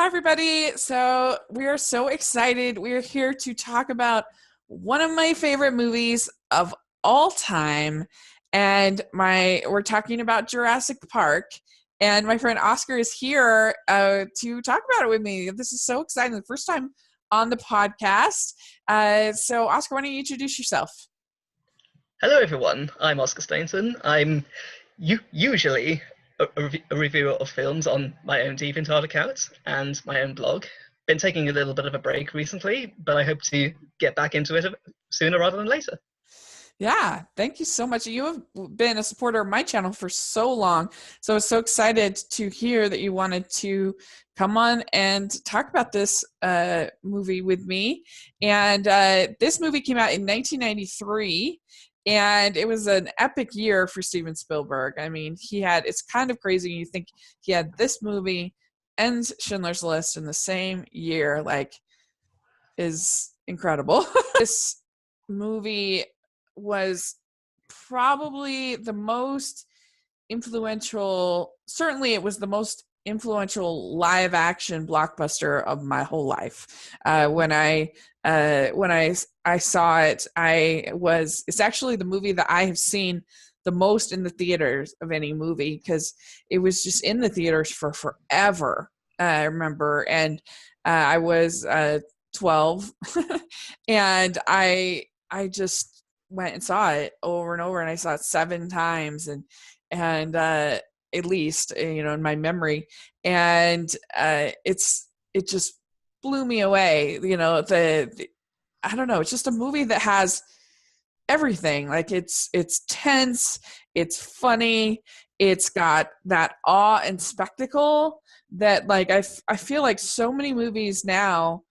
everybody. So we are so excited. We are here to talk about one of my favorite movies of all time. And we're talking about Jurassic Park. And my friend Oscar is here to talk about it with me. This is so exciting. The first time on the podcast. So Oscar, why don't you introduce yourself? Hello, everyone. I'm Oscar Stainton. I'm usually a reviewer of films on my own DeviantArt account and my own blog. Been taking a little bit of a break recently, but I hope to get back into it sooner rather than later. Yeah, thank you so much. You have been a supporter of my channel for so long. So I was so excited to hear that you wanted to come on and talk about this movie with me. And this movie came out in 1993. And it was an epic year for Steven Spielberg. I mean, it's kind of crazy. You think he had this movie and Schindler's List in the same year, is incredible. This movie was probably the most influential, certainly it was the most influential live action blockbuster of my whole life. When I saw it, it's actually the movie that I have seen the most in the theaters of any movie, because it was just in the theaters for forever. I remember, and I was 12 and I just went and saw it over and over, and I saw it 7 times and at least, in my memory. And it just blew me away. I don't know, it's just a movie that has everything. Like it's tense, it's funny, it's got that awe and spectacle that I feel like so many movies now,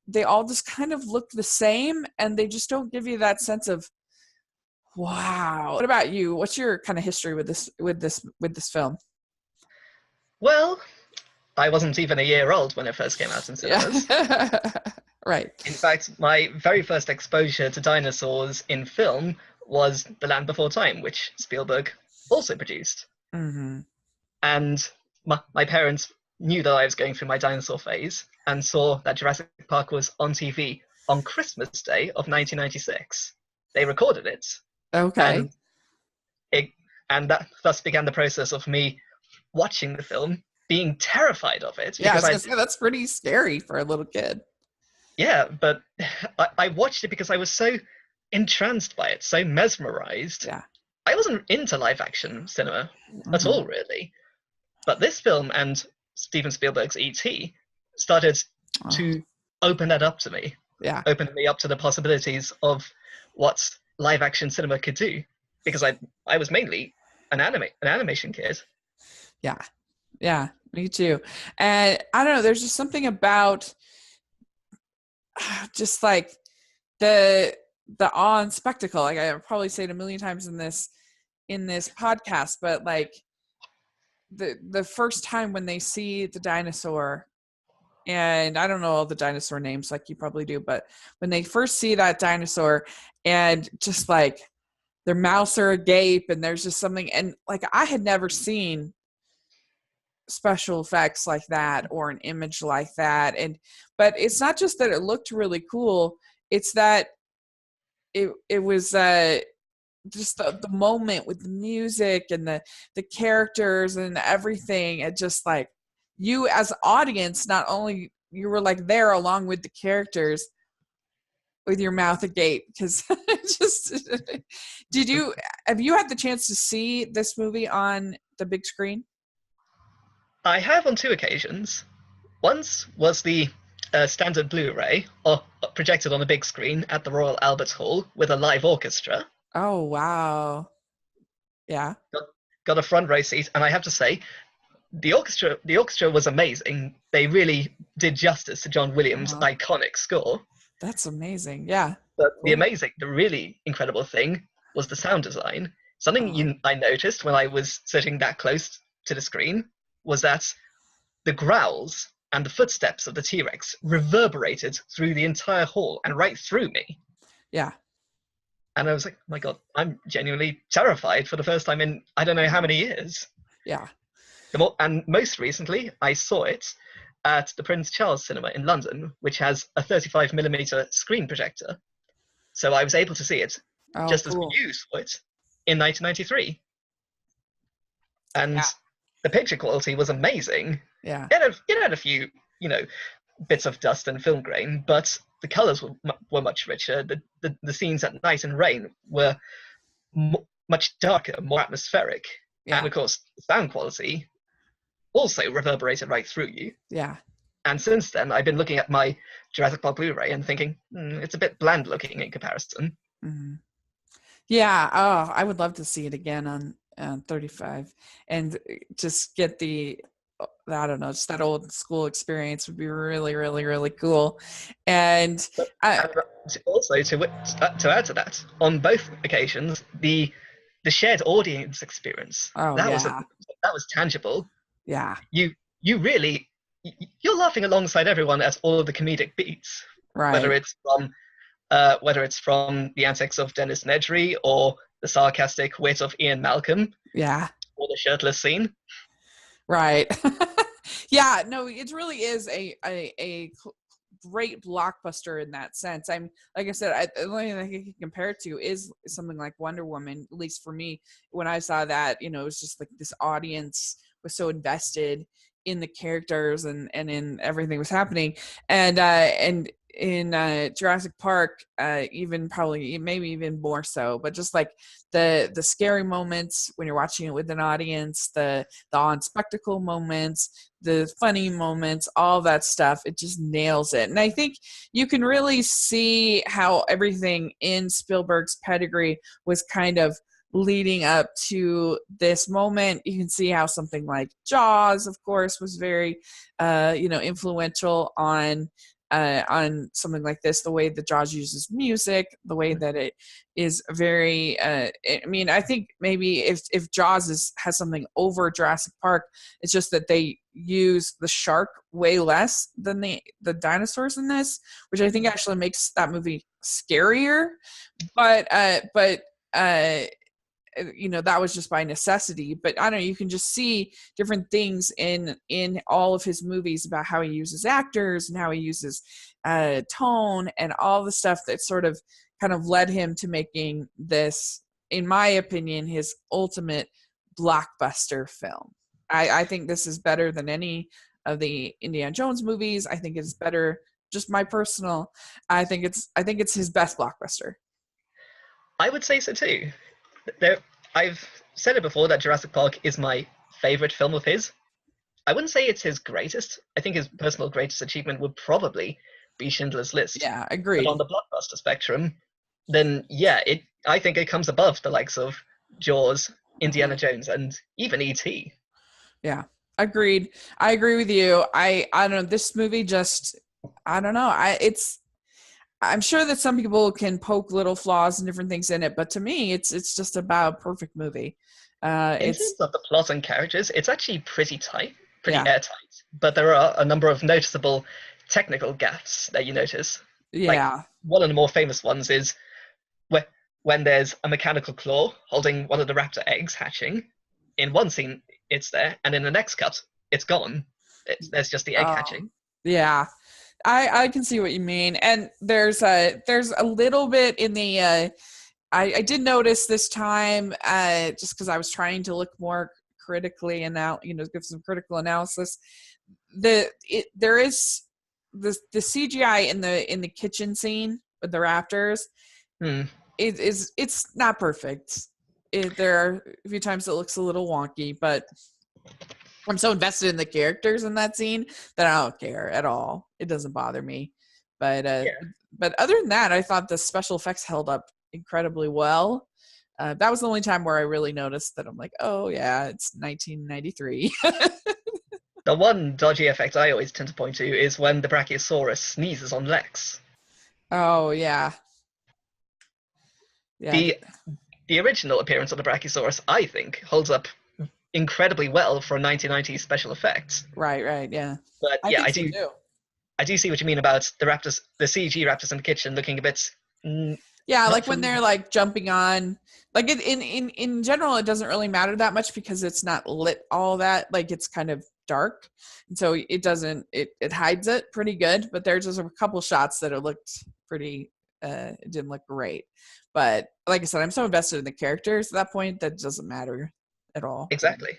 they all just kind of look the same and they just don't give you that sense of wow. What about you? What's your kind of history with this film? Well, I wasn't even a year old when it first came out in cinemas. Yeah. Right. In fact, my very first exposure to dinosaurs in film was The Land Before Time, which Spielberg also produced. Mm-hmm. And my parents knew that I was going through my dinosaur phase and saw that Jurassic Park was on TV on Christmas Day of 1996. They recorded it. Okay. And that thus began the process of me watching the film, being terrified of it. Yeah, I was gonna say, that's pretty scary for a little kid. Yeah, but I watched it because I was so entranced by it, so mesmerized. Yeah. I wasn't into live action cinema at Mm-hmm. all, really. But this film and Steven Spielberg's E.T. started to open that up to me. Yeah. Opened me up to the possibilities of what live action cinema could do. Because I was mainly an animation kid. Yeah. Yeah, me too. And I don't know, there's just something about just like the awe and spectacle. Like I probably say it a million times in this podcast, but like the first time when they see the dinosaur, and I don't know all the dinosaur names like you probably do, but when they first see that dinosaur and just like their mouths are agape and there's just something, and like I had never seen special effects like that or an image like that. But it's not just that it looked really cool, it's that it was just the moment with the music and the characters and everything. It just like, you as audience, not only you were like there along with the characters with your mouth agape, because just have you had the chance to see this movie on the big screen? I have on 2 occasions. Once was the standard Blu-ray, projected on a big screen at the Royal Albert Hall with a live orchestra. Oh, wow. Yeah. Got a front row seat, and I have to say, the orchestra was amazing. They really did justice to John Williams' iconic score. That's amazing. Yeah. But the really incredible thing was the sound design. Something I noticed when I was sitting that close to the screen was that the growls and the footsteps of the T-Rex reverberated through the entire hall and right through me. Yeah. And I was like, oh my God, I'm genuinely terrified for the first time in I don't know how many years. Yeah. And most recently, I saw it at the Prince Charles Cinema in London, which has a 35mm screen projector. So I was able to see it Oh, just as cool. you saw it in 1993. And Yeah. the picture quality was amazing. Yeah. It had a few, bits of dust and film grain, but the colors were much richer. The scenes at night and rain were much darker, more atmospheric. Yeah. And of course, the sound quality also reverberated right through you. Yeah. And since then, I've been looking at my Jurassic Park Blu-ray and thinking, it's a bit bland looking in comparison. Mm-hmm. Yeah. Oh, I would love to see it again on 35 and just get I don't know, just that old school experience would be really, really, really cool. And also to add to that, on both occasions, the shared audience experience that was tangible. Yeah. You really you're laughing alongside everyone at all of the comedic beats, Right. whether it's from the antics of Dennis Nedry or the sarcastic wit of Ian Malcolm. Yeah. Or the shirtless scene. Right. Yeah, no, it really is a great blockbuster in that sense. I'm like I said, the only thing I can compare it to is something like Wonder Woman. At least for me, when I saw that, it was just like this audience was so invested in the characters and in everything was happening, and in Jurassic Park, even probably maybe even more so, but just like the scary moments when you're watching it with an audience, the on spectacle moments, the funny moments, all that stuff, it just nails it. And I think you can really see how everything in Spielberg's pedigree was kind of leading up to this moment. You can see how something like Jaws, of course, was very influential on something like this, the way that Jaws uses music, the way that it is very I think maybe if Jaws has something over Jurassic Park, it's just that they use the shark way less than the dinosaurs in this, which I think actually makes that movie scarier, but that was just by necessity. But I don't know, you can just see different things in all of his movies about how he uses actors and how he uses tone and all the stuff that sort of kind of led him to making this, in my opinion, his ultimate blockbuster film. I think this is better than any of the Indiana Jones movies. I think it's better, just my personal, I think it's his best blockbuster. I would say so too. I've said it before that Jurassic Park is my favorite film of his. I wouldn't say it's his greatest. I think his personal greatest achievement would probably be Schindler's List. Yeah, agreed. But on the blockbuster spectrum, then yeah, I think it comes above the likes of Jaws, Indiana Jones, and even E.T. Yeah, agreed. I agree with you. I don't know, this movie just, I don't know. I'm sure that some people can poke little flaws and different things in it, but to me, it's just about a perfect movie. In terms of the plot and characters, it's actually pretty tight, pretty airtight. But there are a number of noticeable technical gaps that you notice. Yeah. Like, one of the more famous ones is when there's a mechanical claw holding one of the raptor eggs hatching. In one scene, it's there, and in the next cut, it's gone. There's just the egg hatching. Yeah. I can see what you mean, and there's a little bit in the I did notice this time, just because I was trying to look more critically and now give some critical analysis. There is the CGI in the kitchen scene with the raptors. It's not perfect. There are a few times it looks a little wonky, but I'm so invested in the characters in that scene that I don't care at all. It doesn't bother me. But other than that, I thought the special effects held up incredibly well. That was the only time where I really noticed that I'm like, oh yeah, it's 1993. The one dodgy effect I always tend to point to is when the Brachiosaurus sneezes on Lex. Oh yeah. Yeah. The original appearance of the Brachiosaurus, I think, holds up incredibly well for 1990s special effects. Right, yeah. But yeah, I do see what you mean about the raptors, the CG raptors in the kitchen looking a bit Yeah, Not like when from they're like jumping on, like in general, it doesn't really matter that much because it's not lit all that. Like it's kind of dark, and so it doesn't it hides it pretty good. But there's just a couple shots that it looked pretty. It didn't look great, but like I said, I'm so invested in the characters at that point that doesn't matter at all exactly.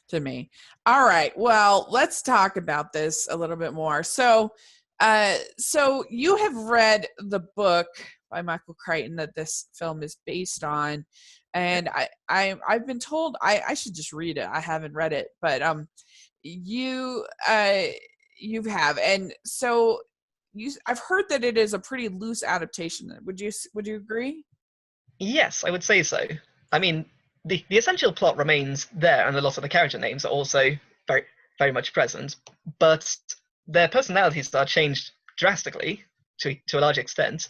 to me. All right, well, let's talk about this a little bit more. So you have read the book by Michael Crichton that this film is based on, and I've been told I should just read it. I haven't read it, but you you have, and so I've heard that it is a pretty loose adaptation. Would you agree? Yes, I would say so. I mean, the essential plot remains there, and a lot of the character names are also very very much present, but their personalities are changed drastically to a large extent.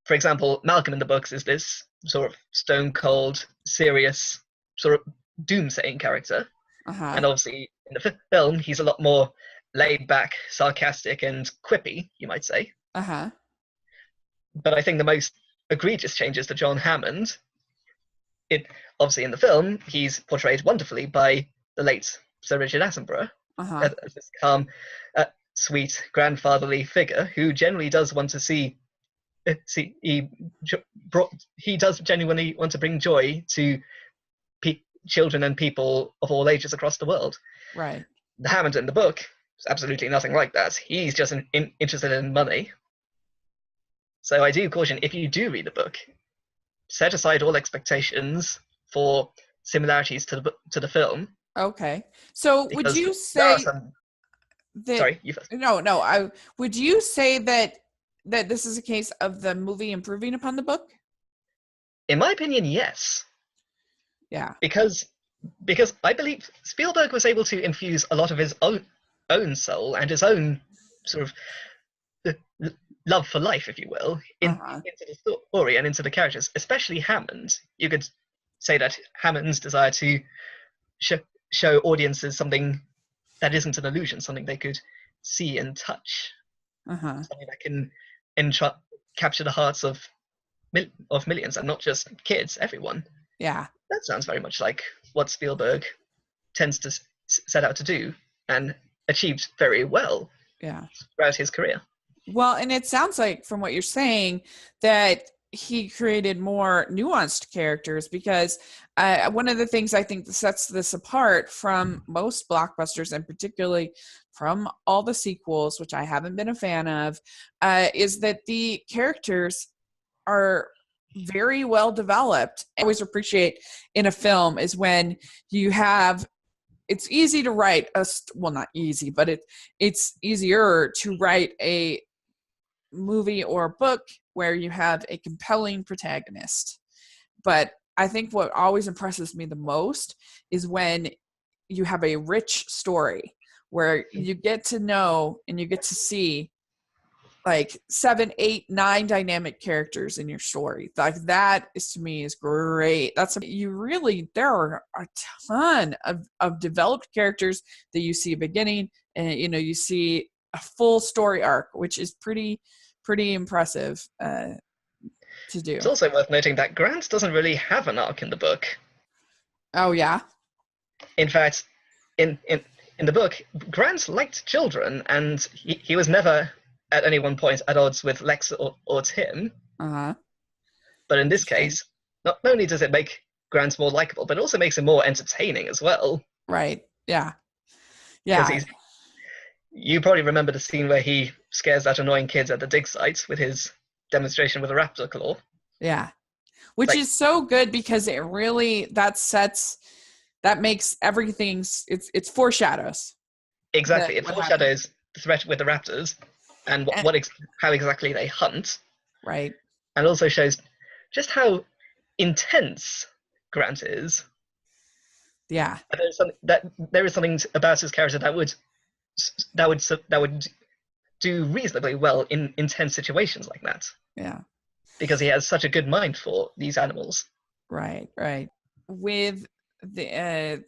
For example, Malcolm in the books is this sort of stone cold, serious, sort of doomsaying character, Uh-huh. and obviously in the film he's a lot more laid back, sarcastic, and quippy, you might say. Uh-huh. But I think the most egregious changes to John Hammond. It obviously in the film he's portrayed wonderfully by the late Sir Richard Attenborough Uh-huh. as this calm, sweet, grandfatherly figure who generally does want to see he does genuinely want to bring joy to children and people of all ages across the world. Right. The Hammond in the book is absolutely nothing like that. He's just interested in money. So I do caution, if you do read the book, set aside all expectations for similarities to the film. Okay. So would Because you there are say some. that Sorry, you first. no, I would you say that this is a case of the movie improving upon the book? In my opinion, yes. Yeah. Because I believe Spielberg was able to infuse a lot of his own soul and his own sort of love for life, if you will, Uh-huh. into the story and into the characters, especially Hammond. You could say that Hammond's desire to show audiences something that isn't an illusion, something they could see and touch, Uh-huh. something that can capture the hearts of millions and not just kids, everyone. Yeah. That sounds very much like what Spielberg tends to set out to do and achieved very well Yeah. throughout his career. Well, and it sounds like from what you're saying that he created more nuanced characters because one of the things I think that sets this apart from most blockbusters and particularly from all the sequels, which I haven't been a fan of, is that the characters are very well developed. I always appreciate in a film is when you have it's easy to write well, not easy, but it's easier to write a movie or book where you have a compelling protagonist. But I think what always impresses me the most is when you have a rich story where you get to know and you get to see like 7, 8, 9 dynamic characters in your story. Like that is to me is great. There are a ton of developed characters that you see beginning and you see a full story arc, which is pretty impressive to do. It's also worth noting that Grant doesn't really have an arc in the book. Oh yeah. In fact, in the book, Grant liked children, and he was never at any one point at odds with Lex or Tim. Uh-huh. But in this case, not only does it make Grant more likable, but it also makes him more entertaining as well. Right. Yeah. Because Yeah. you probably remember the scene where he scares that annoying kids at the dig site with his demonstration with a raptor claw. Yeah. Which is so good because it really that makes everything it's foreshadows. Exactly. It foreshadows the threat with the raptors and how exactly they hunt. Right. And also shows just how intense Grant is. Yeah. There is something about his character that would do reasonably well in intense situations like that. Yeah. Because he has such a good mind for these animals. Right. With the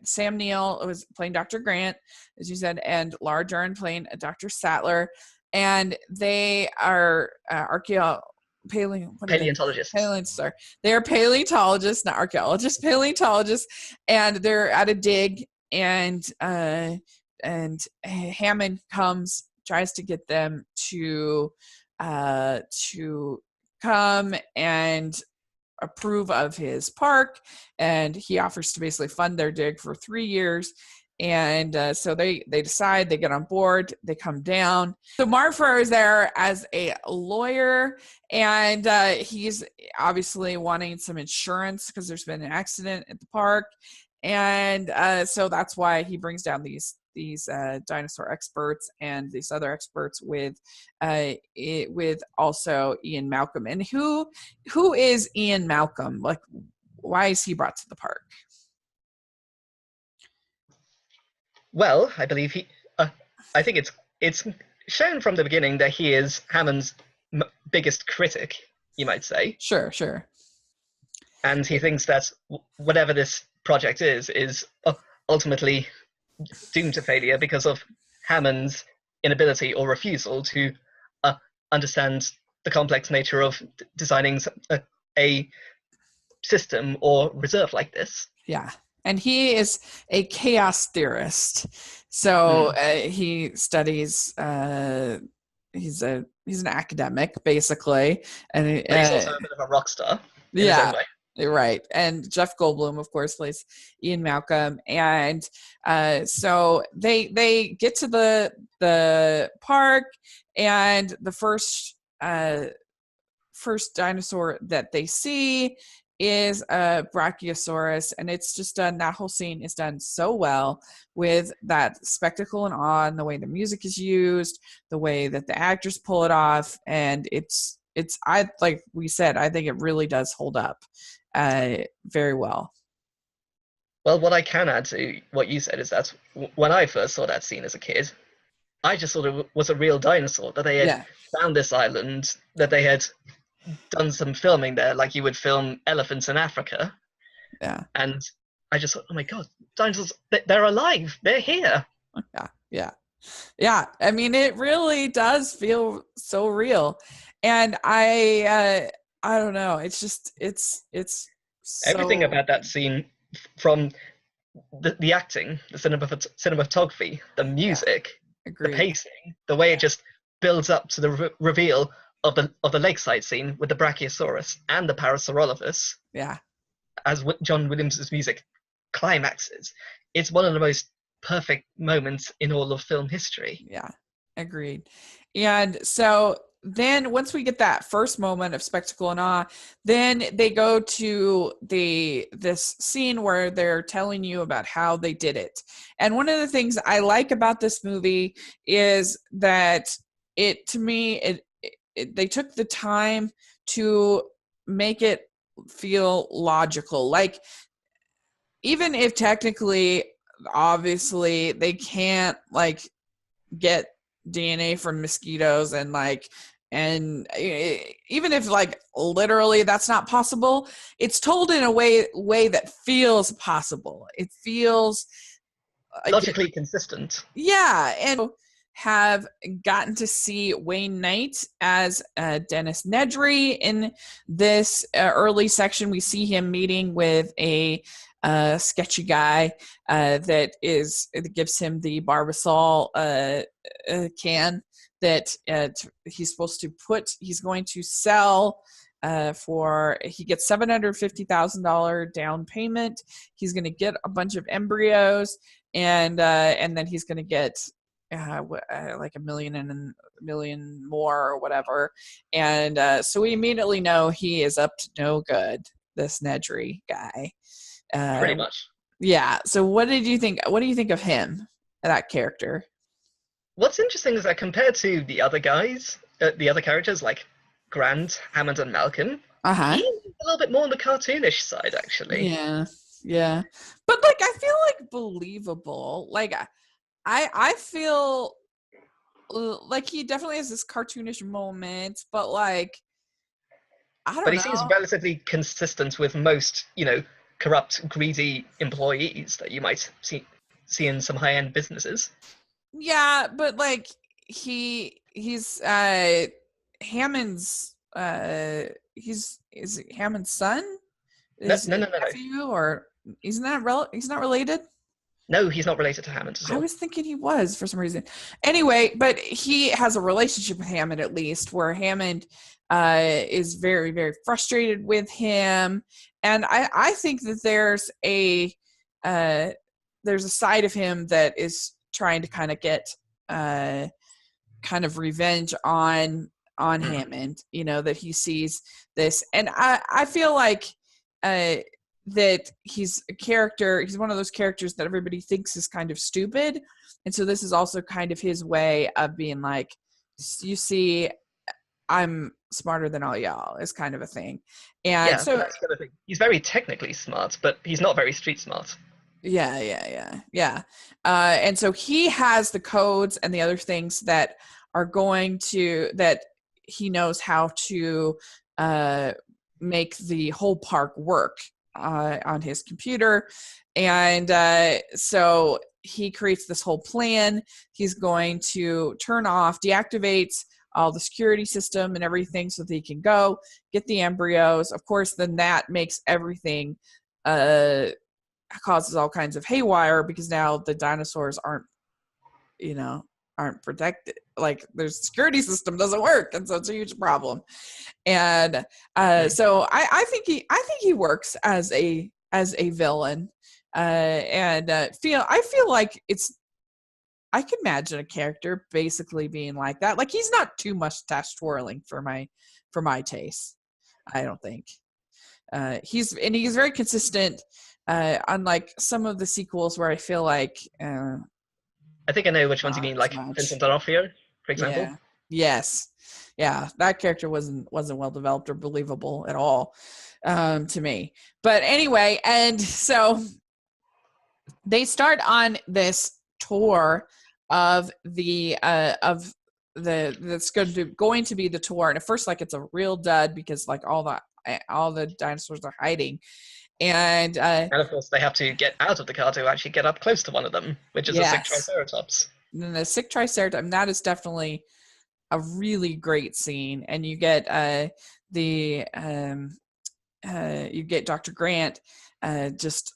Sam Neill was playing Dr. Grant, as you said, and Laura Dern playing Dr. Sattler, and they are Paleontologists. Sorry. They're paleontologists, not archaeologists, paleontologists, and they're at a dig, and Hammond tries to get them to come and approve of his park, and he offers to basically fund their dig for 3 years. And so they decide, they get on board, they come down. So Marfer is there as a lawyer, and he's obviously wanting some insurance because there's been an accident at the park. And so that's why he brings down these dinosaur experts and these other experts with also Ian Malcolm. And who is Ian Malcolm? Like, why is he brought to the park? Well, I believe I think it's shown from the beginning that he is Hammond's biggest critic, you might say. Sure. And he thinks that whatever this project is ultimately doomed to failure because of Hammond's inability or refusal to understand the complex nature of designing a system or reserve like this. Yeah. And he is a chaos theorist. So he studies, he's an academic, basically. And but he's also a bit of a rock star in his own way. Right. And Jeff Goldblum, of course, plays Ian Malcolm. And so they get to the park, and the first dinosaur that they see is a Brachiosaurus, and it's just done, that whole scene is done so well with that spectacle and awe, and the way the music is used, the way that the actors pull it off, and it's I, like we said, I think it really does hold up very well. Well, what I can add to what you said is that when I first saw that scene as a kid, I just thought it was a real dinosaur, that they had found this island, that they had done some filming there, like you would film elephants in Africa. Yeah. And I just thought, oh my God, dinosaurs, they're alive. They're here. Yeah. I mean, it really does feel so real. And I don't know. It's just, it's so... Everything about that scene, from the acting, the cinematography, the music, the pacing, the way it just builds up to the reveal of the lakeside scene with the Brachiosaurus and the Parasaurolophus. Yeah. As John Williams' music climaxes, it's one of the most perfect moments in all of film history. Yeah, agreed. And so then once we get that first moment of spectacle and awe, then they go to this scene where they're telling you about how they did it. And one of the things I like about this movie is that they took the time to make it feel logical. Like, even if technically, obviously, they can't like get DNA from mosquitoes, and even if like literally that's not possible, it's told in a way that feels possible. It feels logically consistent. Yeah. And have gotten to see Wayne Knight as Dennis Nedry in this early section. We see him meeting with a sketchy guy that gives him the Barbasol can that he's going to sell he gets $750,000 down payment. He's going to get a bunch of embryos, and then he's going to get like $1 million more or whatever. And so we immediately know he is up to no good, this Nedry guy. Pretty much. Yeah. So what do you think of him, that character? What's interesting is that compared to the other guys, the other characters like Grant, Hammond, and Malcolm, he's a little bit more on the cartoonish side, actually. Yeah. But like, I feel like believable. Like, I feel like he definitely has this cartoonish moment, but like, I don't know. But he seems relatively consistent with most, corrupt, greedy employees that you might see in some high-end businesses. Yeah, but like he's Hammond's is it Hammond's son? No, Is no, it no, no, no. nephew, or isn't that he's not related? No, he's not related to Hammond at I all. was thinking he was for some reason. Anyway, but he has a relationship with Hammond, at least, where Hammond is very, very frustrated with him. And I think that there's a side of him that is trying to kind of get kind of revenge on Hammond, that he sees this. And I feel like that he's one of those characters that everybody thinks is kind of stupid. And so this is also kind of his way of being like, you see, I'm smarter than all y'all, is kind of a thing. And Yeah, so that's the other thing. He's very technically smart, but he's not very street smart. yeah. And so he has the codes and the other things that he knows how to make the whole park work on his computer. And so he creates this whole plan. He's going to deactivate all the security system and everything so that he can go get the embryos. Of course, then that makes everything causes all kinds of haywire, because now the dinosaurs aren't protected. Like, their security system doesn't work, and so it's a huge problem. And so I think he works as a villain. I feel like I can imagine a character basically being like that. Like, he's not too mustache twirling for my taste, I don't think. He's very consistent, unlike some of the sequels where I feel like I think I know which ones you mean, like Vincent D'Onofrio, for example. Yeah. Yes. Yeah, that character wasn't well developed or believable at all to me. But anyway, and so they start on this tour of that's going to be the tour. And at first, like, it's a real dud, because like all the dinosaurs are hiding. And of course, they have to get out of the car to actually get up close to one of them, which is a sick Triceratops. And the sick Triceratops, that is definitely a really great scene. And you get you get Dr. Grant just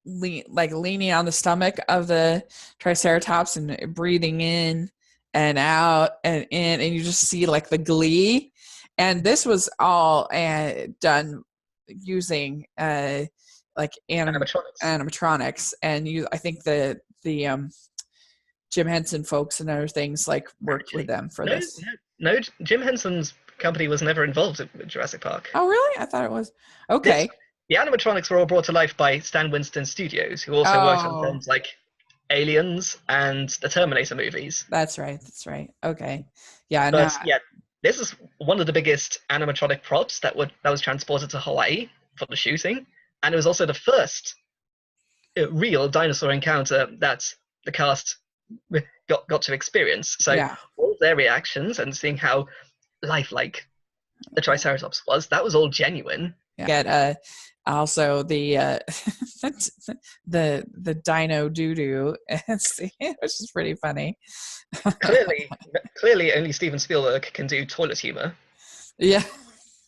leaning on the stomach of the Triceratops and breathing in and out and in, and you just see like the glee. And this was all done using like animatronics. And I think the Jim Henson folks and other things like worked with them for this. No, Jim Henson's company was never involved with Jurassic Park. Oh, really? I thought it was. Okay. The animatronics were all brought to life by Stan Winston Studios, who also worked on films like Aliens and the Terminator movies. That's right. Okay. Yeah. But this is one of the biggest animatronic props that was transported to Hawaii for the shooting, and it was also the first real dinosaur encounter that the cast got to experience. So all their reactions and seeing how lifelike the Triceratops was, that was all genuine. Get also the the dino doo-doo, which is pretty funny. Clearly only Steven Spielberg can do toilet humor. Yeah,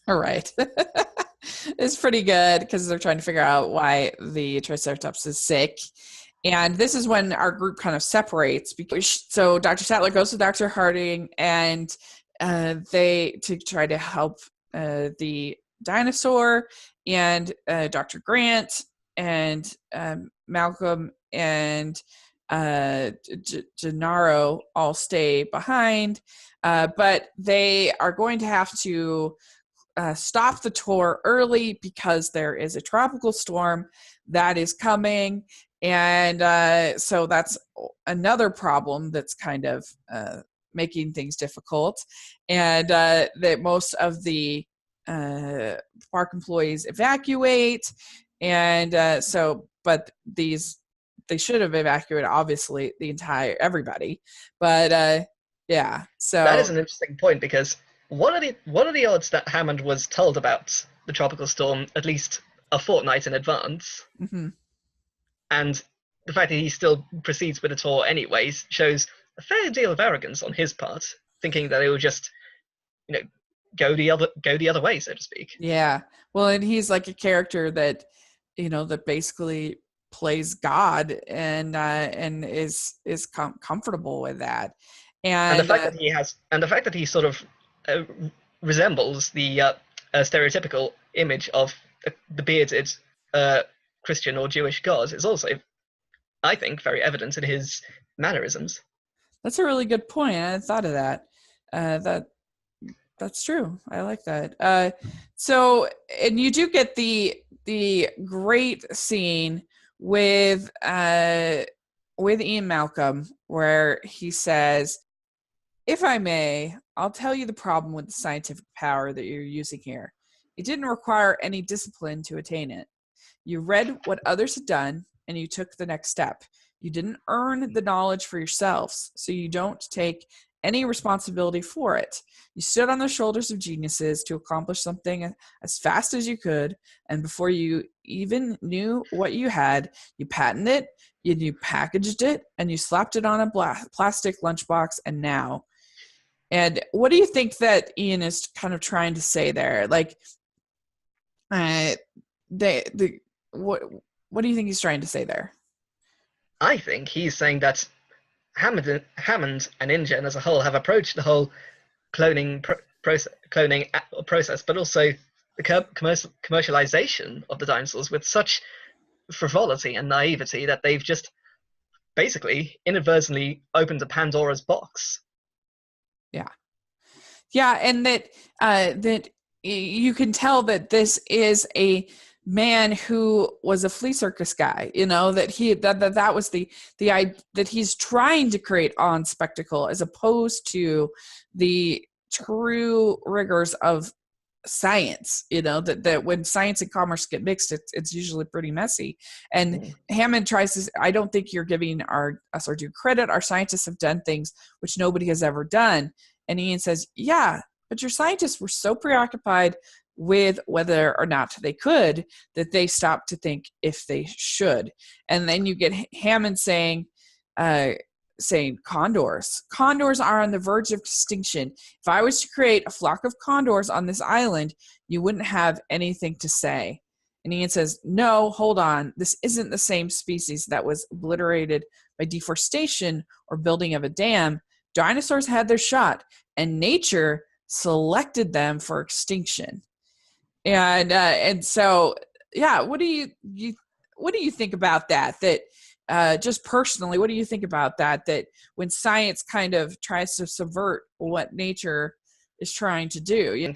all right. It's pretty good, because they're trying to figure out why the Triceratops is sick. And this is when our group kind of separates, so Dr. Sattler goes to Dr. Harding, and they to try to help the dinosaur, and Dr. Grant and Malcolm and Gennaro all stay behind, but they are going to have to stop the tour early, because there is a tropical storm that is coming. And so that's another problem that's kind of making things difficult. And that most of the park employees evacuate. And but they should have evacuated, obviously, everybody. But so that is an interesting point, because what are the odds that Hammond was told about the tropical storm at least a fortnight in advance? Mm-hmm. And the fact that he still proceeds with the tour anyways shows a fair deal of arrogance on his part, thinking that it will just, go the other way, so to speak. Yeah. Well, and he's like a character that, that basically plays God and is comfortable with that. And the And fact that he sort of uh, resembles the stereotypical image of the bearded Christian or Jewish god is also, I think, very evident in his mannerisms. that's a really good point. I hadn't thought of that. That's true. I like that. So, and you do get the great scene with Ian Malcolm where he says, "If I may, I'll tell you the problem with the scientific power that you're using here. It didn't require any discipline to attain it. You read what others had done and you took the next step. You didn't earn the knowledge for yourselves, so you don't take any responsibility for it. You stood on the shoulders of geniuses to accomplish something as fast as you could, and before you even knew what you had, you patented it, you packaged it, and you slapped it on a plastic lunchbox, and now." And what do you think that Ian is kind of trying to say there? Like, what do you think he's trying to say there? I think he's saying that Hammond and InGen as a whole have approached the whole cloning process, but also the commercialization of the dinosaurs with such frivolity and naivety that they've just basically inadvertently opened a Pandora's box. Yeah, and that you can tell that this is a man who was a flea circus guy. That was the that he's trying to create on spectacle as opposed to the true rigors of science. That when science and commerce get mixed, it's usually pretty messy. And Hammond tries to. I don't think you're giving us our due credit. Our scientists have done things which nobody has ever done. And Ian says, yeah, but your scientists were so preoccupied with whether or not they could that they stopped to think if they should. And then you get Hammond saying condors are on the verge of extinction. If I was to create a flock of condors on this island, you wouldn't have anything to say. And Ian says, no, hold on. This isn't the same species that was obliterated by deforestation or building of a dam. Dinosaurs had their shot, and nature selected them for extinction. And so, yeah. What do you think about that? That just personally, what do you think about that? That when science kind of tries to subvert what nature is trying to do,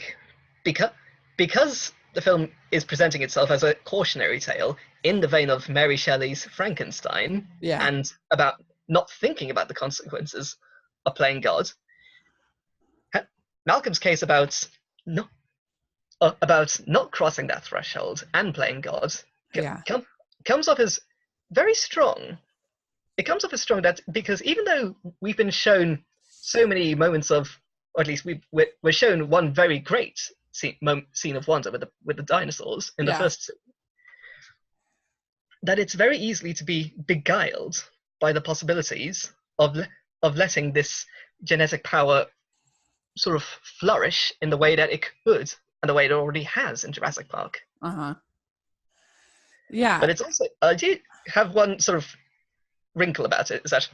because the film is presenting itself as a cautionary tale in the vein of Mary Shelley's Frankenstein, and about not thinking about the consequences of playing God. Malcolm's case about not crossing that threshold and playing God comes off as very strong. It comes off as strong that because even though we've been shown so many moments of, or at least we're shown one very great scene of wonder with the dinosaurs in the first scene, that it's very easily to be beguiled by the possibilities of letting this genetic power sort of flourish in the way that it could and the way it already has in Jurassic Park. Yeah. But it's also, I do have one sort of wrinkle about it, is that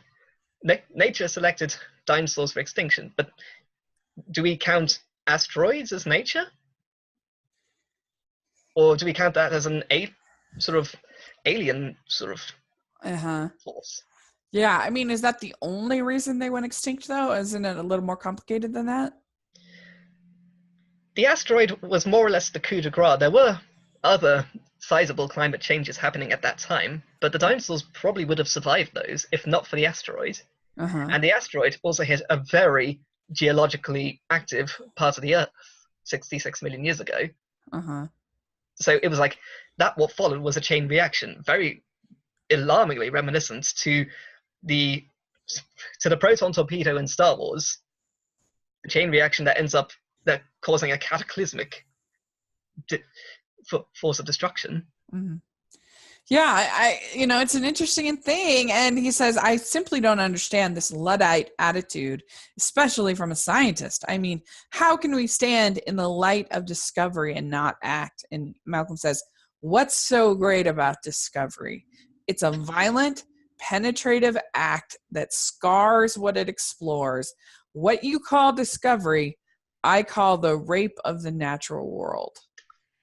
nature selected dinosaurs for extinction, but do we count asteroids as nature? Or do we count that as an sort of alien sort of force? Yeah, I mean, is that the only reason they went extinct, though? Isn't it a little more complicated than that? The asteroid was more or less the coup de grace. There were other sizable climate changes happening at that time, but the dinosaurs probably would have survived those if not for the asteroid. And the asteroid also hit a very geologically active part of the Earth 66 million years ago. So it was like that. What followed was a chain reaction, very alarmingly reminiscent to the proton torpedo in Star Wars, a chain reaction that ends up causing a cataclysmic force of destruction. Yeah, it's an interesting thing. And he says, I simply don't understand this Luddite attitude, especially from a scientist. I mean, how can we stand in the light of discovery and not act? And Malcolm says, what's so great about discovery? It's a violent, penetrative act that scars what it explores. What you call discovery, I call the rape of the natural world.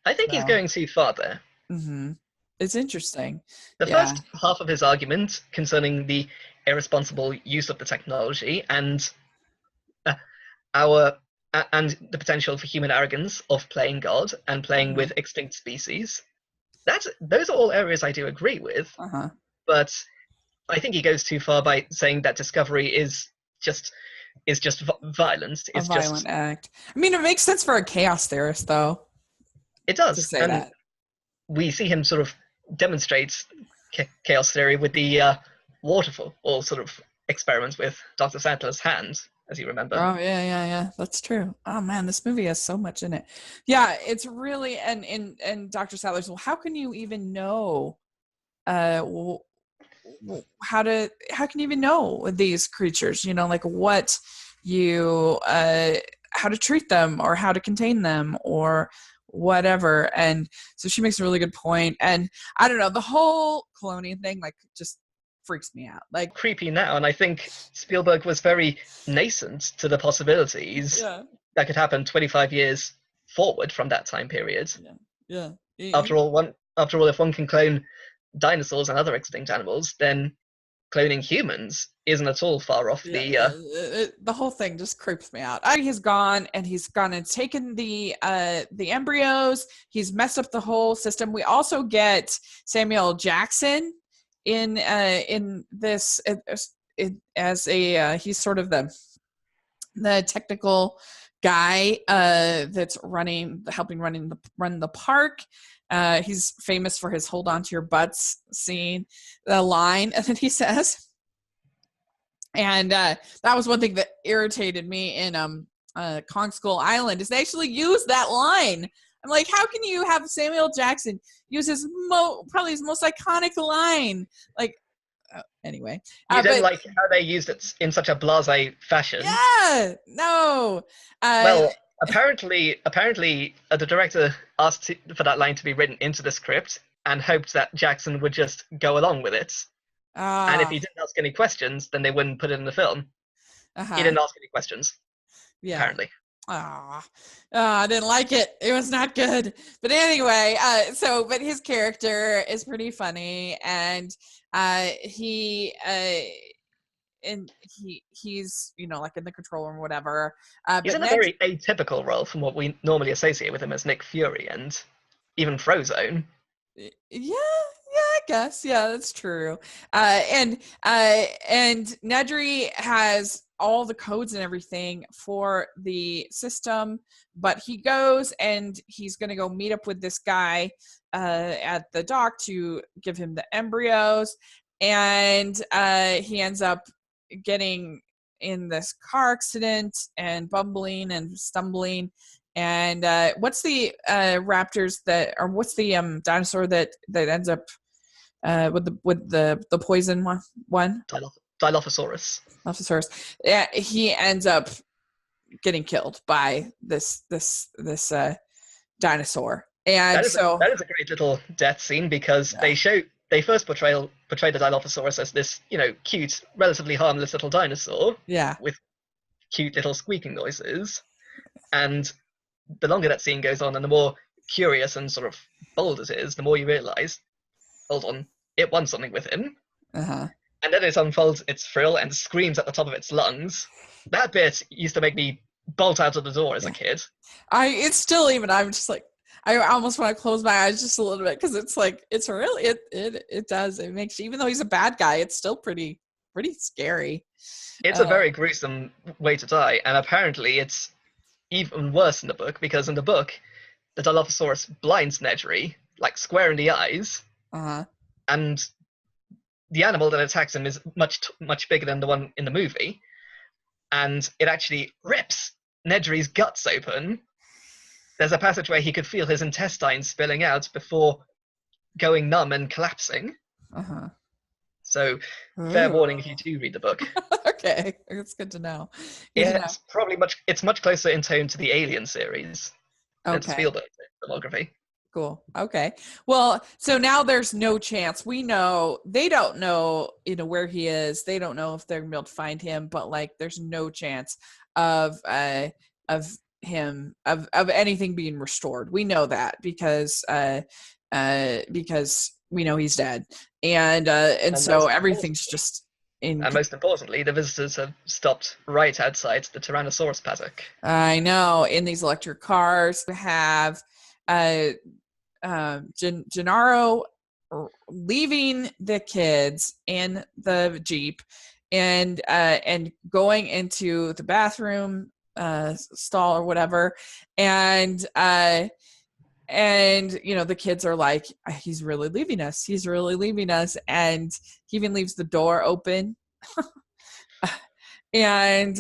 I think he's So, going too far there. it's interesting. The Yeah. first half of his argument concerning the irresponsible use of the technology and our and the potential for human arrogance of playing God and playing with extinct species. Those are all areas I do agree with. But I think he goes too far by saying that discovery is just violence. A violent act. I mean, it makes sense for a chaos theorist, though. It does. To say and that. We see him sort of demonstrate chaos theory with the waterfall, or sort of experiments with Dr. Sattler's hand, as you remember. Oh, yeah. That's true. Oh, man, this movie has so much in it. Yeah, it's really, and Dr. Sattler's, well, how can you even know, how can you even know these creatures, like what how to treat them or how to contain them or whatever. And so she makes a really good point. And I don't know, the whole cloning thing, like, just freaks me out. Like, creepy now, and I think Spielberg was very nascent to the possibilities that could happen 25 years forward from that time period. Yeah. After all, if one can clone dinosaurs and other extinct animals, then cloning humans isn't at all far off. The whole thing just creeps me out. He's gone and taken the embryos. He's messed up the whole system. We also get Samuel Jackson in this as a he's sort of the technical guy that's helping run the park. He's famous for his "hold on to your butts" scene, the line that he says. And that was one thing that irritated me in Kong Skull Island, is they actually use that line. I'm like, how can you have Samuel Jackson use his probably his most iconic line? Like, anyway. You didn't like how they used it in such a blasé fashion. Yeah, no. Well, apparently, the director asked for that line to be written into the script and hoped that Jackson would just go along with it. And if he didn't ask any questions, then they wouldn't put it in the film. He didn't ask any questions. Yeah. Apparently. I didn't like it. It was not good. But anyway, but his character is pretty funny, and he's like in the control room or whatever. He's in a very atypical role from what we normally associate with him as Nick Fury and even Frozone. Yeah, I guess. Yeah, that's true. And Nedry has all the codes and everything for the system, but he goes and he's going to go meet up with this guy at the dock to give him the embryos, and he ends up getting in this car accident and bumbling and stumbling. And what's the what's the dinosaur that ends up with the poison one? Dilophosaurus. Dilophosaurus. Yeah, he ends up getting killed by this dinosaur. And that is a great little death scene, because they first portray the Dilophosaurus as this, cute, relatively harmless little dinosaur. Yeah. With cute little squeaking noises. And the longer that scene goes on and the more curious and sort of bold it is, the more you realize, hold on, it wants something with him. And then it unfolds its frill and screams at the top of its lungs. That bit used to make me bolt out of the door as a kid. I'm just like, I almost want to close my eyes just a little bit, because it's like, it's really, it does. It makes, even though he's a bad guy, it's still pretty scary. It's a very gruesome way to die. And apparently it's even worse in the book, because in the book, the Dilophosaurus blinds Nedry, like square in the eyes. And the animal that attacks him is much bigger than the one in the movie. And it actually rips Nedry's guts open. There's a passage where he could feel his intestines spilling out before going numb and collapsing. Uh-huh. So, fair Ooh. warning if you do read the book. Okay, it's good to know. Good to know. It's probably much closer in tone to the Alien series than to Okay. Spielberg's filmography. Cool. Okay. Well, so now there's no chance. We know they don't know, where he is. They don't know if they're gonna be able to find him, but like there's no chance of him of anything being restored. We know that because we know he's dead. And And so everything's just in. most importantly, the visitors have stopped right outside the Tyrannosaurus paddock. I know, in these electric cars we have Gennaro leaving the kids in the Jeep and going into the bathroom stall or whatever, and the kids are like, he's really leaving us, and he even leaves the door open. And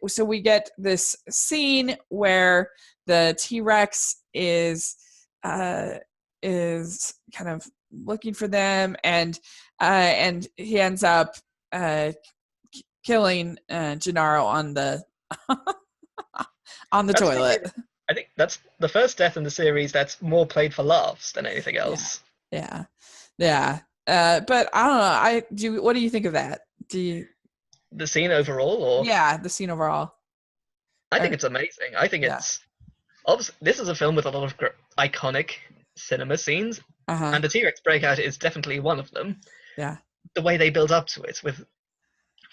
so we get this scene where the T-Rex is kind of looking for them, and he ends up killing Gennaro on the on the toilet. I think that's the first death in the series that's more played for laughs than anything else. Yeah. But I don't know. What do you think of that? The scene overall, or the scene overall? I think it's amazing. I think it's obviously this is a film with a lot of iconic cinema scenes, and the T-Rex breakout is definitely one of them. Yeah. The way they build up to it, with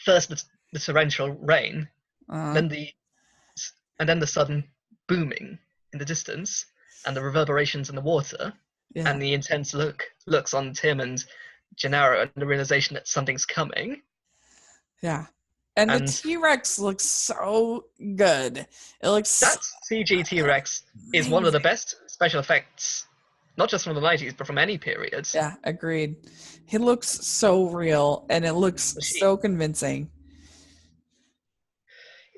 first the torrential rain, then the sudden booming in the distance, and the reverberations in the water, and the intense looks on Tim and Gennaro, and the realization that something's coming. Yeah. And the T-Rex looks so good. It looks that CG T-Rex is one of the best special effects, not just from the 90s, but from any period. Yeah, agreed. He looks so real, and it looks so convincing.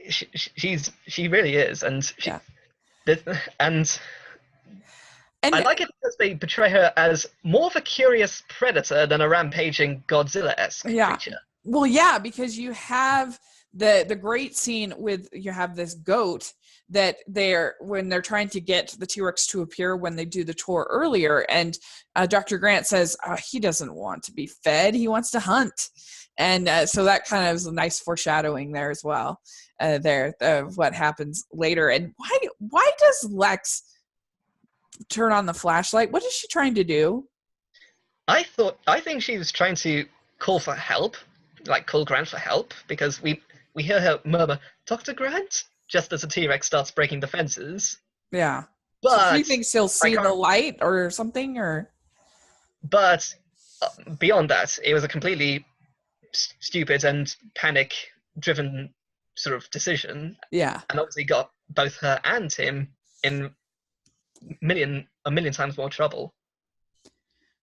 She really is, and and I like it because they portray her as more of a curious predator than a rampaging Godzilla-esque creature. Well, yeah, because you have the great scene with, you have this goat that when they're trying to get the T-Rex to appear when they do the tour earlier, and Dr. Grant says he doesn't want to be fed, he wants to hunt. And so that kind of is a nice foreshadowing there as well, of what happens later. And why does Lex turn on the flashlight? What is she trying to do? I think she was trying to call for help, like call Grant for help, because we hear her murmur, "Dr. Grant?" just as the T-Rex starts breaking the fences. Yeah. But so she thinks he'll see the light or something, or? But beyond that, it was a completely stupid and panic-driven sort of decision. Yeah. And obviously got both her and him in a million times more trouble.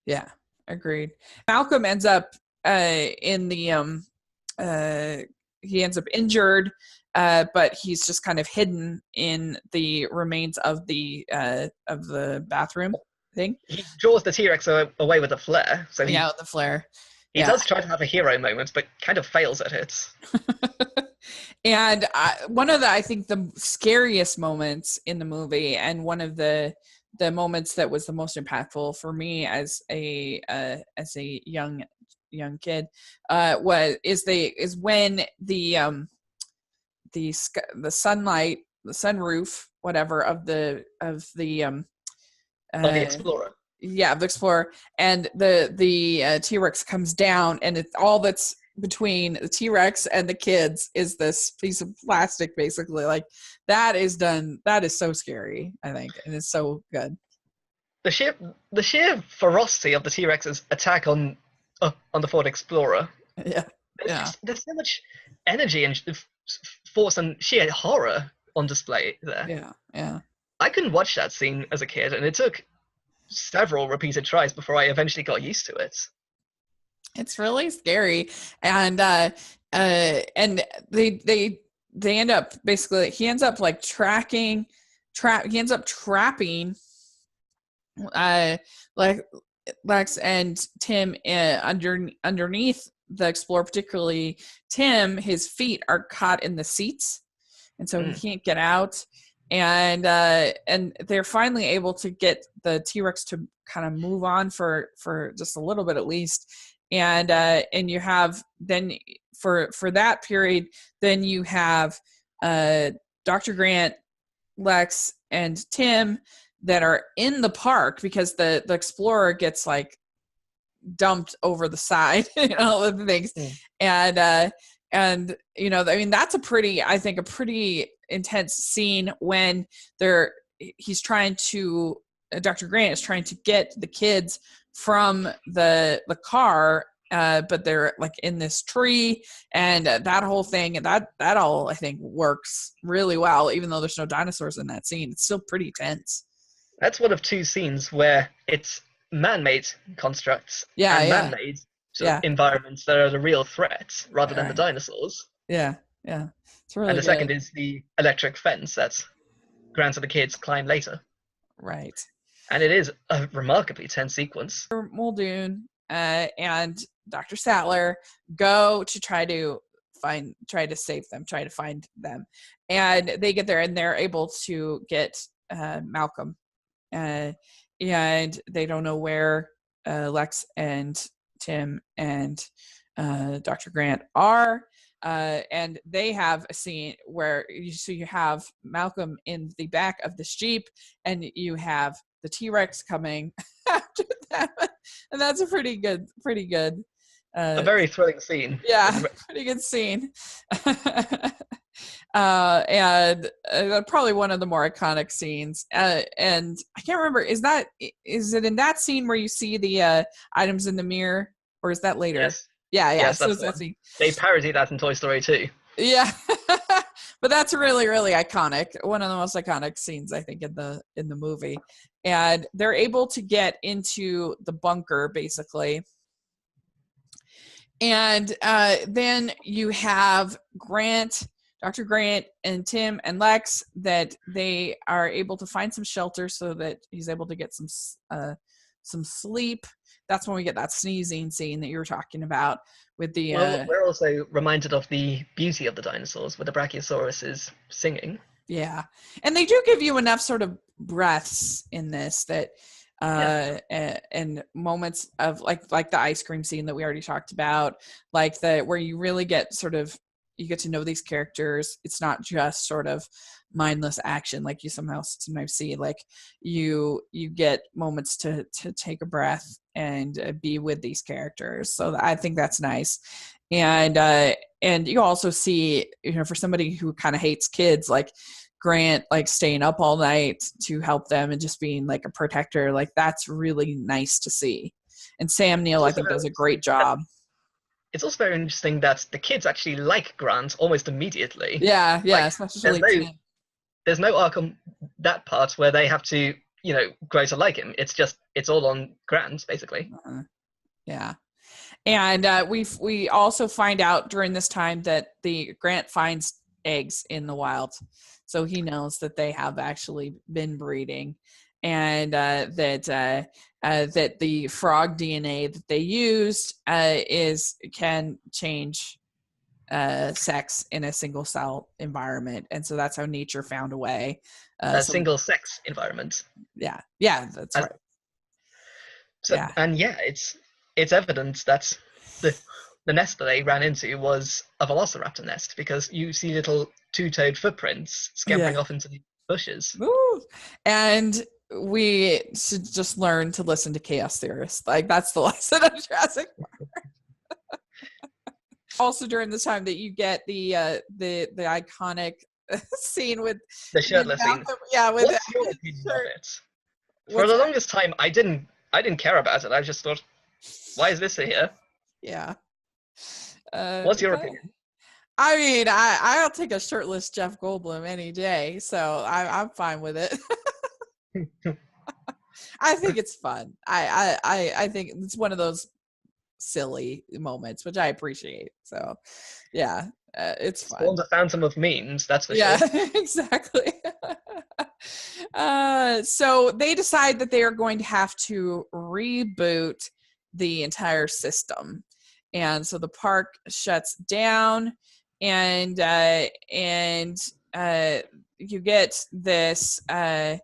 Yeah, agreed. Malcolm ends up in the he ends up injured, but he's just kind of hidden in the remains of the bathroom thing. He draws the T-Rex away with a flare. So with the flare. He does try to have a hero moment, but kind of fails at it. And one of I think the scariest moments in the movie, and one of the moments that was the most impactful for me as a young kid, is when the sunlight, the sunroof, whatever of the Explorer. Yeah, the Explorer, and the T-Rex comes down, and it's all that's between the T-Rex and the kids is this piece of plastic, basically. Like, that is so scary, I think, and it's so good. The sheer ferocity of the T-Rex's attack on the Ford Explorer. Yeah. There's so much energy and force and sheer horror on display there. Yeah. I couldn't watch that scene as a kid, and it took several repeated tries before I eventually got used to it. It's really scary, and they end up, basically, he ends up like trapping like Lex and Tim underneath the Explorer, particularly Tim, his feet are caught in the seats, and so he can't get out. And they're finally able to get the T-Rex to kind of move on for just a little bit at least. And you have then for that period, then you have Dr. Grant, Lex, and Tim that are in the park because the Explorer gets like dumped over the side, the things. And I mean, that's a pretty intense scene when he's trying to Dr. Grant is trying to get the kids from the car, but they're like in this tree, and that whole thing, that all I think works really well, even though there's no dinosaurs in that scene. It's still pretty tense. That's one of two scenes where it's man-made constructs and man-made environments that are the real threats rather than the dinosaurs. Yeah. It's really and the good. second is the electric fence that Grant and the kids climb later. Right. And it is a remarkably tense sequence. Muldoon and Dr. Sattler go to try to save them, try to find them. And they get there and they're able to get Malcolm. And they don't know where Lex and Tim and Dr. Grant are. And they have a scene where you have Malcolm in the back of this Jeep, and you have the T-Rex coming after them, and that's a pretty good. A very thrilling scene. Yeah, pretty good scene. And probably one of the more iconic scenes. And I can't remember, is it in that scene where you see the items in the mirror, or is that later? Yes. Yeah. Yes, So that's they parody that in Toy Story 2. Yeah. But that's really, really iconic. One of the most iconic scenes, I think, in the movie. And they're able to get into the bunker, basically. And then you have Dr. Grant and Tim and Lex, that they are able to find some shelter so that he's able to get some sleep. That's when we get that sneezing scene that you were talking about with the... Well, we're also reminded of the beauty of the dinosaurs with the Brachiosauruses singing. Yeah. And they do give you enough sort of breaths in this that... and moments of like the ice cream scene that we already talked about, like where you really get you get to know these characters. It's not just sort of mindless action like you sometimes see. Like you get moments to take a breath and be with these characters. So I think that's nice. And you also see, for somebody who kind of hates kids, like Grant, like staying up all night to help them and just being like a protector, like that's really nice to see. And Sam Neill, I think, does a great job. It's also very interesting that the kids actually like Grant almost immediately. Yeah, like, especially there's no arc on that part where they have to, grow to like him. It's all on Grant, basically. Yeah. And we also find out during this time that the Grant finds eggs in the wild. So he knows that they have actually been breeding, and that the frog DNA that they used can change sex in a single cell environment, and so that's how nature found a way. Single sex environment. Yeah, that's right. So, yeah. And it's evident that the nest that they ran into was a velociraptor nest, because you see little two-toed footprints scampering off into the bushes. Ooh. And we should just learn to listen to chaos theorists. Like, that's the lesson of Jurassic Park. Also, during this time that you get the iconic scene with the shirtless scene. Yeah, with what's your opinion of it? For the longest time, I didn't care about it. I just thought, why is this here? Yeah. What's your opinion? I mean, I'll take a shirtless Jeff Goldblum any day, so I'm fine with it. I think it's fun. I think it's one of those silly moments, which I appreciate. So, yeah, it's fun. Spawned a fountain of memes, that's for sure. sure. Yeah, exactly. So they decide that they are going to have to reboot the entire system, and so the park shuts down, and you get this the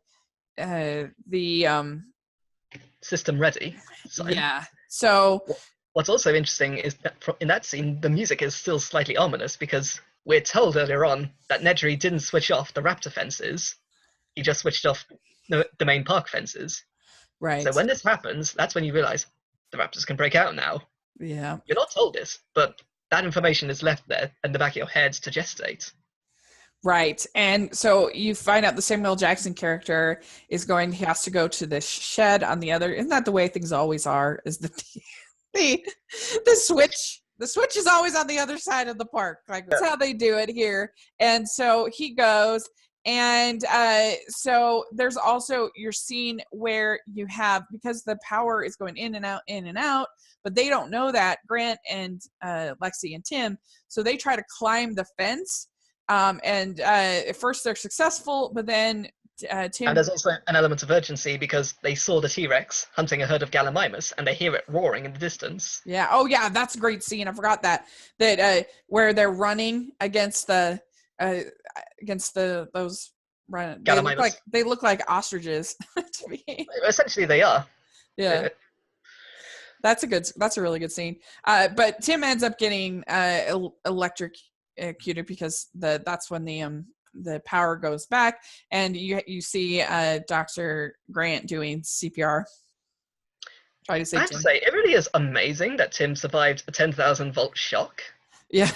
System ready sign. yeah. So What's also interesting is that in that scene, the music is still slightly ominous because we're told earlier on that Nedry didn't switch off the raptor fences. He just switched off the main park fences. right, So when this happens, that's when you realize the raptors can break out now. yeah. You're not told this, but that information is left there in the back of your head to gestate. Right. And so you find out the Samuel Jackson character he has to go to this shed on the other. Isn't that the way things always are? Is the switch is always on the other side of the park. Like that's how they do it here. And so he goes, and so there's also your scene where you have, because the power is going in and out, but they don't know that, Grant and Lexi and Tim, so they try to climb the fence. And at first they're successful, but then Tim... And there's also an element of urgency because they saw the T-Rex hunting a herd of Gallimimus and they hear it roaring in the distance. Yeah. Oh, yeah. That's a great scene. I forgot that where they're running against those run. They look like ostriches to me. Essentially, they are. Yeah. That's a really good scene. But Tim ends up getting electrocuted because that's when the power goes back, and you see Dr. Grant doing CPR. Try to say I have to say, it really is amazing that Tim survived a 10,000 volt shock. Yeah.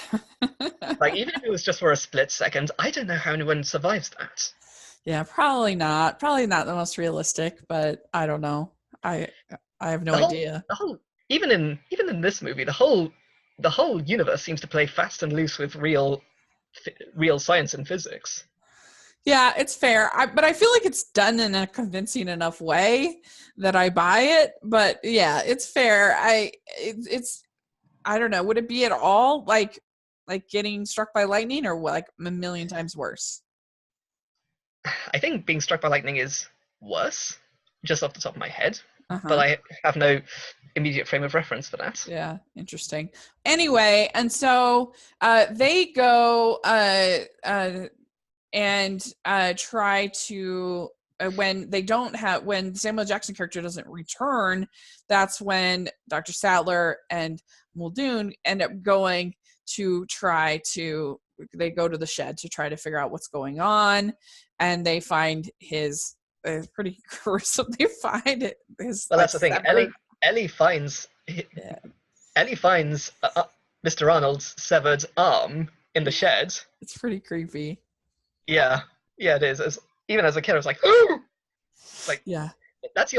Like, even if it was just for a split second, I don't know how anyone survives that. Yeah, probably not the most realistic, but I don't know. I have no idea. Even in this movie, the whole universe seems to play fast and loose with real science and physics. Yeah, it's fair. But I feel like it's done in a convincing enough way that I buy it. But yeah, it's fair. It's I don't know. Would it be at all like getting struck by lightning, or like a million times worse? I think being struck by lightning is worse, just off the top of my head. Uh-huh. But I have no immediate frame of reference for that. Yeah, interesting. Anyway, and so they go and try to when the Samuel Jackson character doesn't return, that's when Dr. Sattler and Muldoon end up going to they go to the shed to try to figure out what's going on, and they find his pretty gruesome. They find it. Well, that's the thing. Ellie finds Mr. Arnold's severed arm in the shed. It's pretty creepy. Yeah, it is. Even as a kid, I was like, "Ooh!" Like, yeah, that's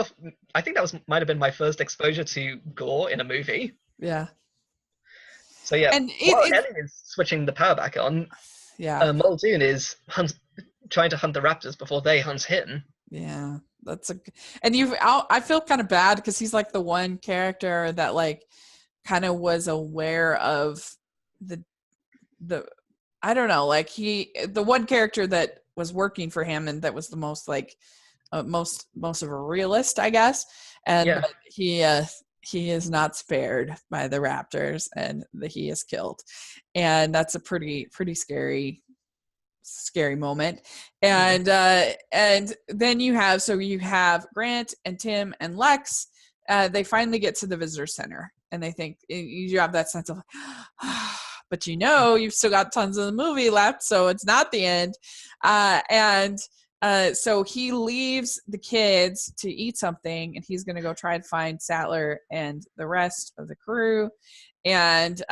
I think that might have been my first exposure to gore in a movie. Yeah. So yeah, and Ellie is switching the power back on. Yeah. Muldoon is trying to hunt the raptors before they hunt him. Yeah, I feel kind of bad because he's like the one character that like kind of was aware of the I don't know, like the one character that was working for him and that was the most like most of a realist, I guess. And he is not spared by the raptors, and he is killed, and that's a pretty scary moment. And and then you have Grant and Tim and Lex. They finally get to the visitor center, and they think you have that sense of but you've still got tons of the movie left, so it's not the end. So he leaves the kids to eat something, and he's going to go try to find Sattler and the rest of the crew. And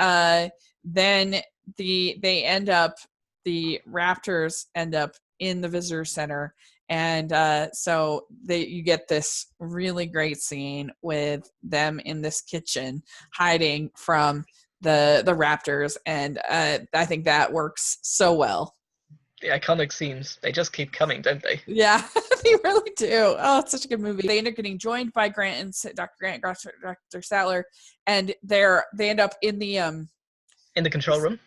then the raptors end up in the visitor center, and so you get this really great scene with them in this kitchen hiding from the raptors, and I think that works so well. The iconic scenes, they just keep coming, don't they? Yeah, they really do. Oh, it's such a good movie. They end up getting joined by Grant and Dr. Grant, Dr. Sattler, and they end up in the control room.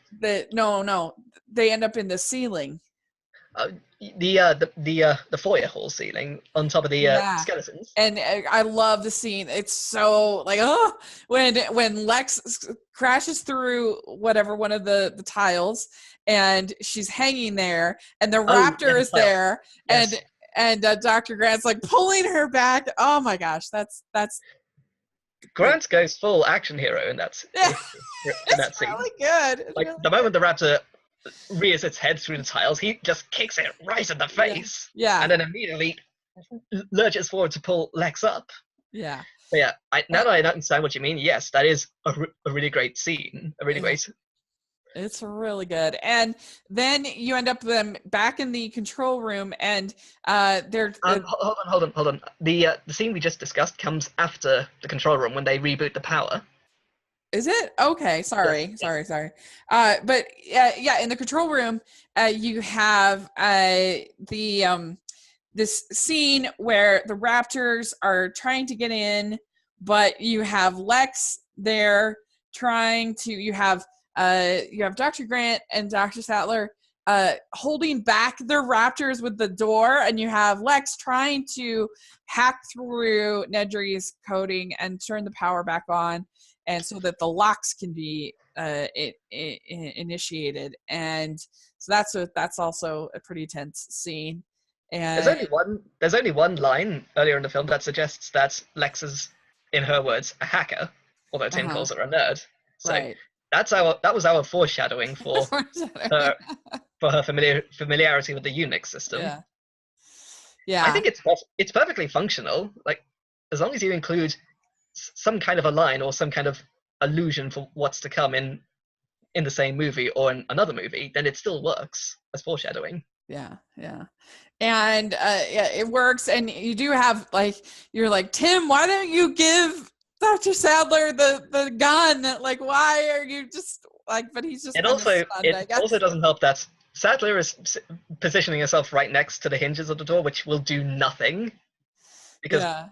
No, they end up in the ceiling. The foyer hall ceiling on top of the skeletons. And I love the scene. It's so like, oh, when Lex crashes through whatever one of the tiles, and she's hanging there, and the raptor is there, yes. and Dr. Grant's like pulling her back. Oh my gosh, that's Grant goes full action hero in that scene. It's really good. It's like really the moment the raptor rears its head through the tiles, he just kicks it right in the face. Yeah. And then immediately lurches forward to pull Lex up. Yeah. But yeah, now that I understand what you mean, yes, that is a really great scene. A really great. It's really good. And then you end up them back in the control room, and they're hold on. The scene we just discussed comes after the control room when they reboot the power. Is it? Okay, sorry. But in the control room, you have this scene where the Raptors are trying to get in, but you have Lex there trying to. You have Dr. Grant and Dr. Sattler holding back the Raptors with the door, and you have Lex trying to hack through Nedry's coding and turn the power back on, and so that the locks can be initiated. And so that's also a pretty tense scene. And there's only one line earlier in the film that suggests that Lex is, in her words, a hacker, although Tim calls her a nerd. So right. that was our foreshadowing for her familiarity with the Unix system. Yeah. I think it's perfectly functional. Like, as long as you include some kind of a line or some kind of allusion for what's to come in the same movie or in another movie, then it still works as foreshadowing. Yeah. And it works. And you do have you're like, Tim, why don't you give Dr. Sadler the gun? Like, why are you just but he's just it also doesn't help that Sadler is positioning herself right next to the hinges of the door, which will do nothing. Because I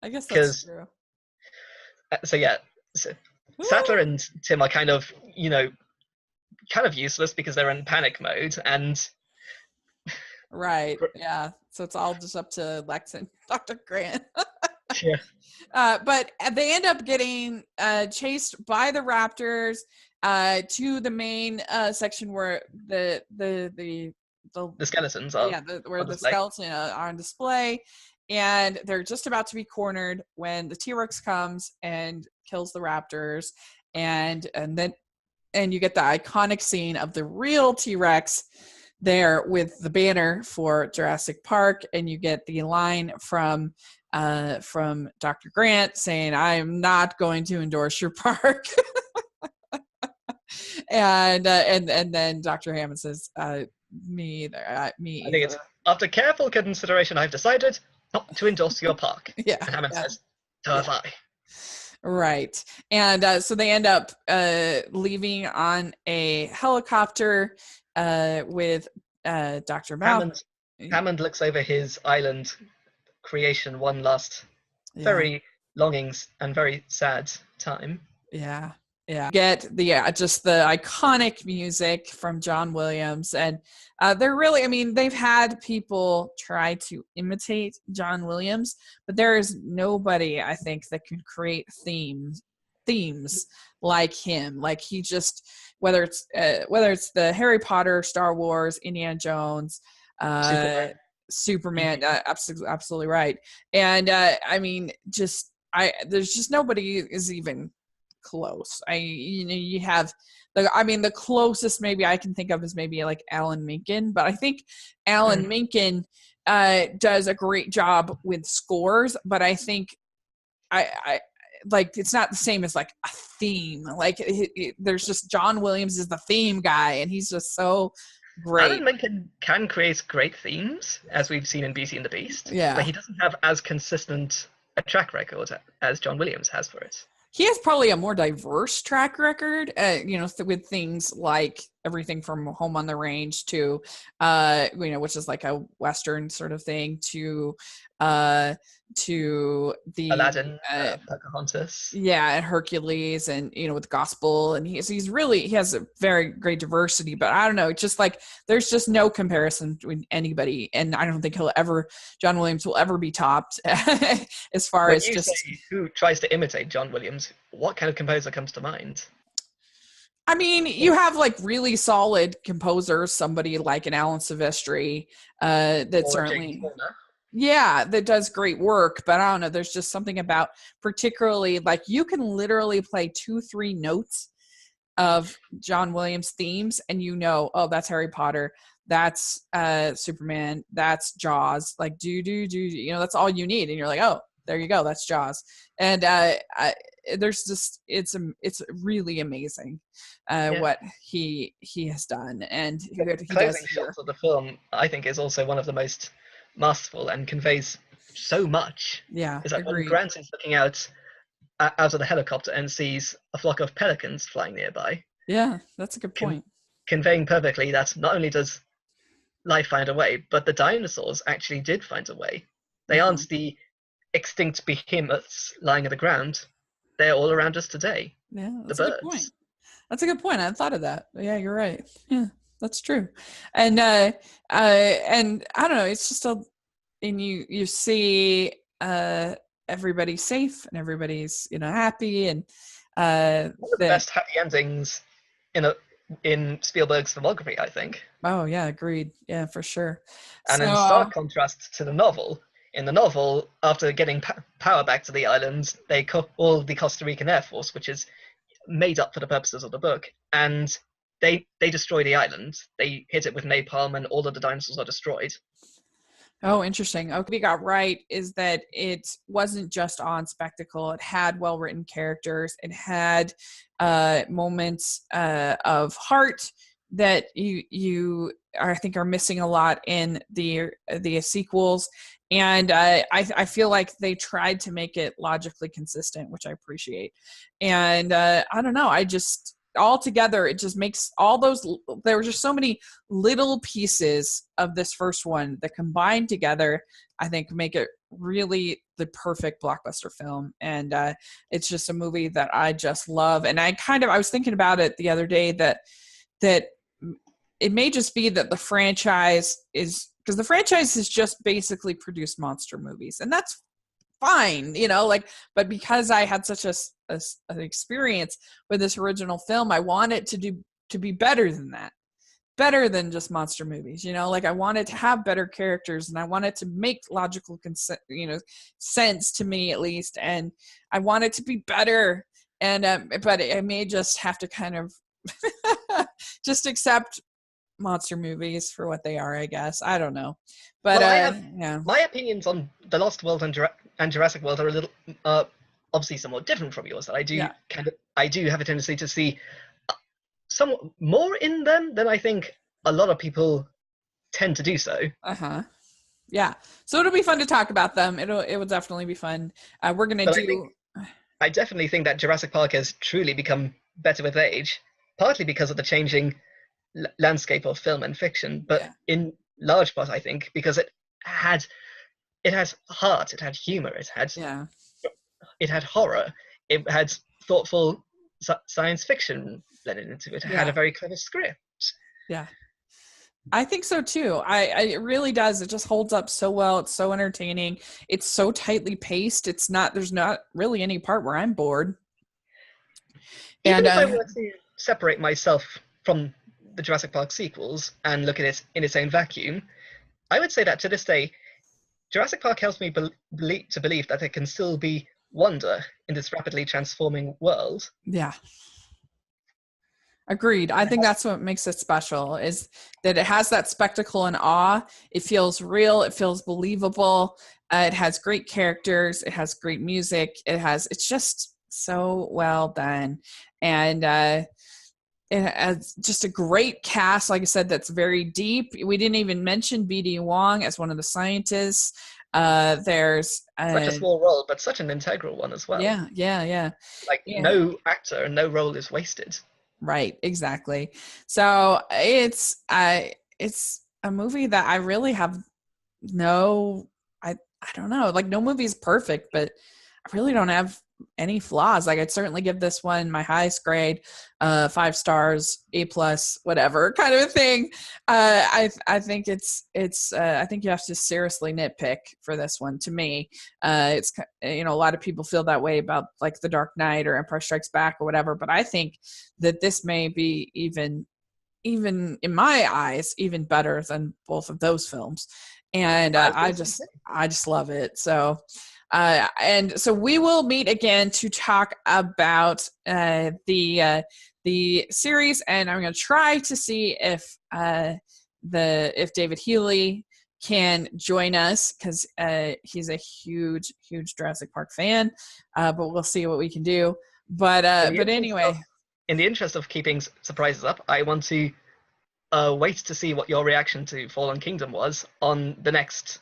guess that's true. Sattler and Tim are kind of useless because they're in panic mode, and right, yeah. So it's all just up to Lex and Dr. Grant. But they end up getting chased by the Raptors to the main section where the skeletons are. Where the skeletons are on display. And they're just about to be cornered when the T-Rex comes and kills the Raptors, and you get the iconic scene of the real T-Rex there with the banner for Jurassic Park, and you get the line from Dr. Grant saying, "I am not going to endorse your park," and then Dr. Hammond says, "Me either. Me either." I think it's after careful consideration, I've decided not to endorse your park. Yeah. And Hammond says, "So have I." Right. And so they end up leaving on a helicopter with Dr. Mouth. Hammond looks over his island creation one last very longing and very sad time. Yeah. Get just the iconic music from John Williams, and they're really, they've had people try to imitate John Williams, but there is nobody, I think, that can create themes like him. Like, he just, whether it's the Harry Potter, Star Wars, Indiana Jones, Superman, absolutely right. And there's just nobody is even close. You have the closest maybe I can think of is maybe like Alan Menken, but I think Alan Menken does a great job with scores, but I think I it's not the same as like a theme. Like, there's just John Williams is the theme guy, and he's just so great. Alan Menken can create great themes, as we've seen in Beauty and the Beast, but he doesn't have as consistent a track record as John Williams has for it. He has probably a more diverse track record, with things like everything from Home on the Range to, which is like a Western sort of thing, to to the Aladdin, Pocahontas. yeah, and Hercules, and with Gospel, and he has a very great diversity. But I don't know, it's just like there's just no comparison between anybody, and I don't think John Williams will ever be topped as far When as you just. say who tries to imitate John Williams, what kind of composer comes to mind? I mean, you have like really solid composers, somebody like an Alan Silvestri, that Or J.D. certainly. Horner? Yeah, that does great work, but I don't know, there's just something about, particularly, like, you can literally play 2-3 notes of John Williams themes and oh, that's Harry Potter, that's Superman, that's Jaws, like that's all you need, and you're like, oh, there you go, that's Jaws. And there's just it's really amazing what he has done, and he Closing does shots of the film, I think, is also one of the most masterful and conveys so much. Yeah, Is that when agreed. Grant is looking out of the helicopter and sees a flock of pelicans flying nearby? Yeah, that's a good point. Conveying perfectly that not only does life find a way, but the dinosaurs actually did find a way. They aren't the extinct behemoths lying on the ground. They're all around us today. Yeah, that's the a birds. good point. That's a good point. I hadn't thought of that. Yeah, you're right. Yeah, that's true. And and I don't know, it's just and you see everybody's safe and everybody's happy, and one of the best happy endings in Spielberg's filmography, I think. Oh yeah, agreed. Yeah, for sure. And in stark contrast to the novel, in the novel, after getting power back to the island, they call the Costa Rican Air Force, which is made up for the purposes of the book, and they destroy the island. They hit it with napalm, and all of the dinosaurs are destroyed. Oh, interesting. Okay, we got right is that it wasn't just on spectacle. It had well-written characters. It had moments of heart that you I think are missing a lot in the sequels. And I feel like they tried to make it logically consistent, which I appreciate. And I don't know, I just all together, it just makes all those, there were just so many little pieces of this first one that combined together, I think, make it really the perfect blockbuster film. And it's just a movie that I just love. And I was thinking about it the other day that it may just be that the franchise is, because the franchise has just basically produced monster movies, and that's fine, but because I had such an experience with this original film, I want it to be better than that, better than just monster movies. Like, I want it to have better characters, and I want it to make logical sense to me, at least, and I want it to be better. And but I may just have to kind of just accept monster movies for what they are, I guess. I don't know, but my opinions on The Lost World and Jurassic World are a little obviously somewhat different from yours. That I do have a tendency to see somewhat more in them than I think a lot of people tend to do so. Yeah, so it'll be fun to talk about them. It will definitely be fun. We're gonna I definitely think that Jurassic Park has truly become better with age, partly because of the changing landscape of film and fiction, but in large part, I think, because it had heart, it had humor, it had horror, it had thoughtful science fiction blended into it. It had a very clever script. Yeah, I think so too. It really does. It just holds up so well. It's so entertaining. It's so tightly paced. There's not really any part where I'm bored. Even if I were to separate myself from the Jurassic Park sequels and look at it in its own vacuum, I would say that to this day, Jurassic Park helps me to believe that there can still be wonder in this rapidly transforming world. Yeah. Agreed. I think that's what makes it special, is that it has that spectacle and awe. It feels real. It feels believable. It has great characters. It has great music. It's just so well done. And it has just a great cast, like I said, that's very deep. We didn't even mention B.D. Wong as one of the scientists. There's such a small role, but such an integral one as well. Yeah. Like, no actor and no role is wasted. Right, exactly. So it's a movie that I really have I don't know, like no movie is perfect, but I really don't have any flaws. Like I'd certainly give this one my highest grade, 5 stars, A plus, whatever kind of a thing. I think I think you have to seriously nitpick for this one. To me, it's, you know, a lot of people feel that way about like The Dark Knight or Empire Strikes Back or whatever, but I think that this may be even in my eyes even better than both of those films. And I just love it. So and so we will meet again to talk about the series, and I'm going to try to see if David Healy can join us, because he's a huge Jurassic Park fan. But we'll see what we can do. But anyway, in the interest of keeping surprises up, I want to wait to see what your reaction to Fallen Kingdom was on the next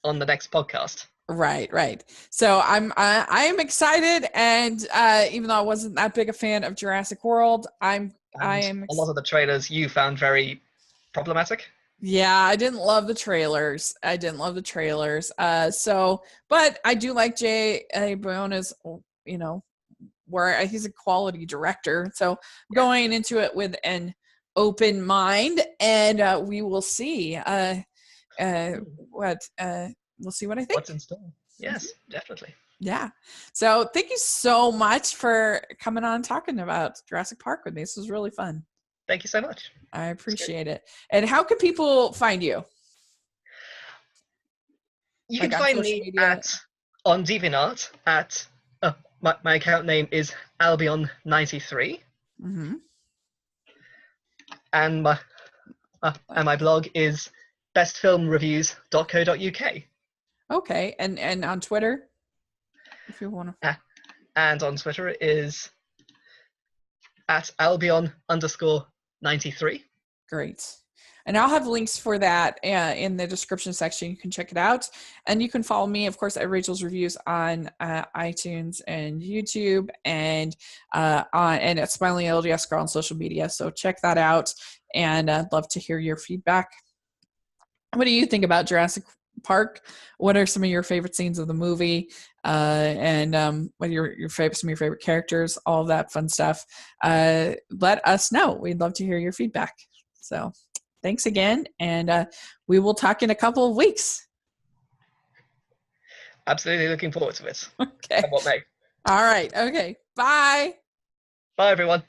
podcast. Right. So I am excited, and even though I wasn't that big a fan of Jurassic World, I am a lot of the trailers you found very problematic. Yeah, I didn't love the trailers. So, but I do like J.A. Bayona's, you know, where he's a quality director. So going into it with an open mind, and we will see we'll see what I think. What's in store? Yes, definitely. Yeah. So thank you so much for coming on and talking about Jurassic Park with me. This was really fun. Thank you so much. I appreciate it. And how can people find you? You can find me on DeviantArt at my account name is Albion93. Mm-hmm. And my blog is bestfilmreviews.co.uk. Okay, and on Twitter, if you want to. And on Twitter is at Albion_93. Great. And I'll have links for that in the description section. You can check it out. And you can follow me, of course, at Rachel's Reviews on iTunes and YouTube, and at Smiling LDS Girl on social media. So check that out. And I'd love to hear your feedback. What do you think about Jurassic Park? What are some of your favorite scenes of the movie? And what are some of your favorite characters? All of that fun stuff. Let us know. We'd love to hear your feedback. So thanks again, and we will talk in a couple of weeks. Absolutely looking forward to it. Okay. And what may. All right. Okay. Bye. Bye, everyone.